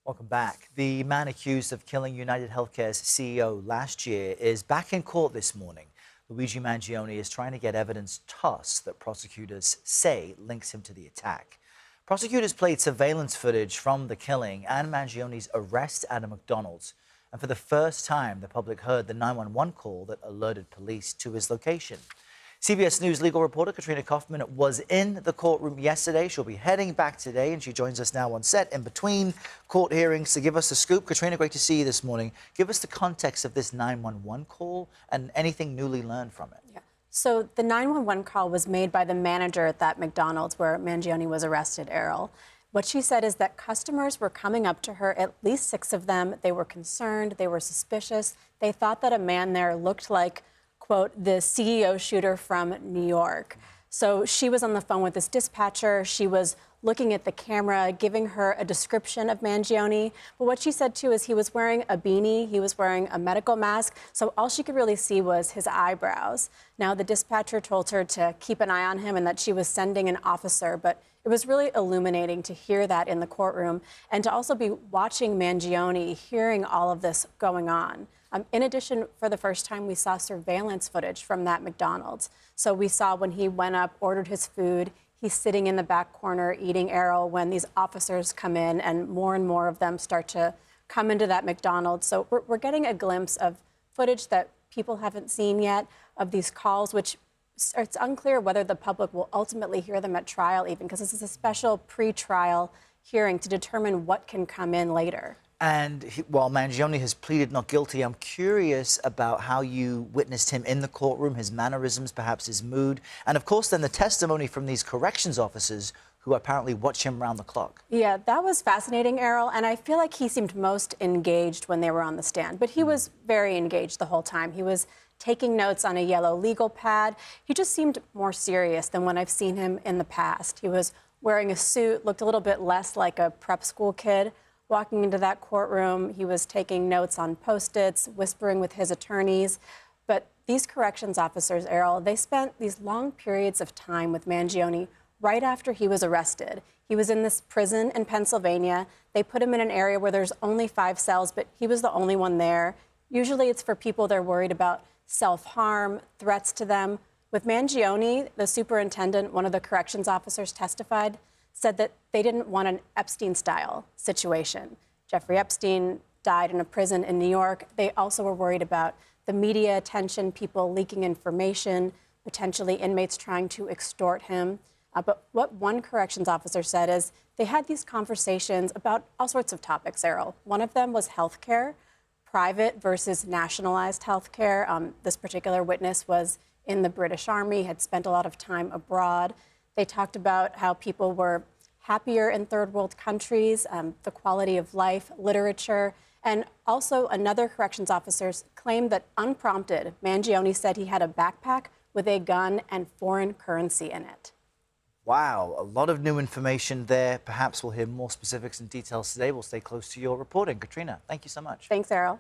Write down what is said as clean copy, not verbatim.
Welcome back. The man accused of killing UnitedHealthcare's CEO last year is back in court this morning. Luigi Mangione is trying to get evidence tossed that prosecutors say links him to the attack. Prosecutors played surveillance footage from the killing and Mangione's arrest at a McDonald's. And for the first time, the public heard the 911 call that alerted police to his location. CBS News legal reporter Katrina Kaufman was in the courtroom yesterday. She'll be heading back today, and she joins us now on set in between court hearings to give us the scoop. Katrina, great to see you this morning. Give us the context of this 911 call and anything newly learned from it. Yeah. So the 911 call was made by the manager at that McDonald's where Mangione was arrested, Errol. What she said is that customers were coming up to her, at least 6 of them. They were concerned. They were suspicious. They thought that a man there looked like, quote, the CEO shooter from New York. So she was on the phone with this dispatcher. She was looking at the camera, giving her a description of Mangione. But what she said, too, is he was wearing a beanie. He was wearing a medical mask. So all she could really see was his eyebrows. Now, the dispatcher told her to keep an eye on him and that she was sending an officer. But it was really illuminating to hear that in the courtroom and to also be watching Mangione, hearing all of this going on. In addition, for the first time, we saw surveillance footage from that McDonald's. So we saw when he went up, ordered his food, he's sitting in the back corner eating Errol when these officers come in and more of them start to come into that McDonald's. So we're getting a glimpse of footage that people haven't seen yet of these calls, which it's unclear whether the public will ultimately hear them at trial even, because this is a special pre-trial hearing to determine what can come in later. And while Mangione has pleaded not guilty, I'm curious about how you witnessed him in the courtroom, his mannerisms, perhaps his mood, and of course then the testimony from these corrections officers who apparently watch him round the clock. Yeah, that was fascinating, Errol, and I feel like he seemed most engaged when they were on the stand, but he was very engaged the whole time. He was taking notes on a yellow legal pad. He just seemed more serious than when I've seen him in the past. He was wearing a suit, looked a little bit less like a prep school kid. Walking into that courtroom, he was taking notes on Post-its, whispering with his attorneys. But these corrections officers, Errol, they spent these long periods of time with Mangione right after he was arrested. He was in this prison in Pennsylvania. They put him in an area where there's only 5 cells, but he was the only one there. Usually it's for people they're worried about self-harm, threats to them. With Mangione, the superintendent, one of the corrections officers testified, said that they didn't want an Epstein-style situation. Jeffrey Epstein died in a prison in New York. They also were worried about the media attention, people leaking information, potentially inmates trying to extort him. But what one corrections officer said is they had these conversations about all sorts of topics, Errol. One of them was health care, private versus nationalized health care. This particular witness was in the British Army, had spent a lot of time abroad. They talked about how people were happier in third world countries, the quality of life, literature, and also another corrections officer claimed that unprompted, Mangione said he had a backpack with a gun and foreign currency in it. Wow, a lot of new information there. Perhaps we'll hear more specifics and details today. We'll stay close to your reporting. Katrina, thank you so much. Thanks, Errol.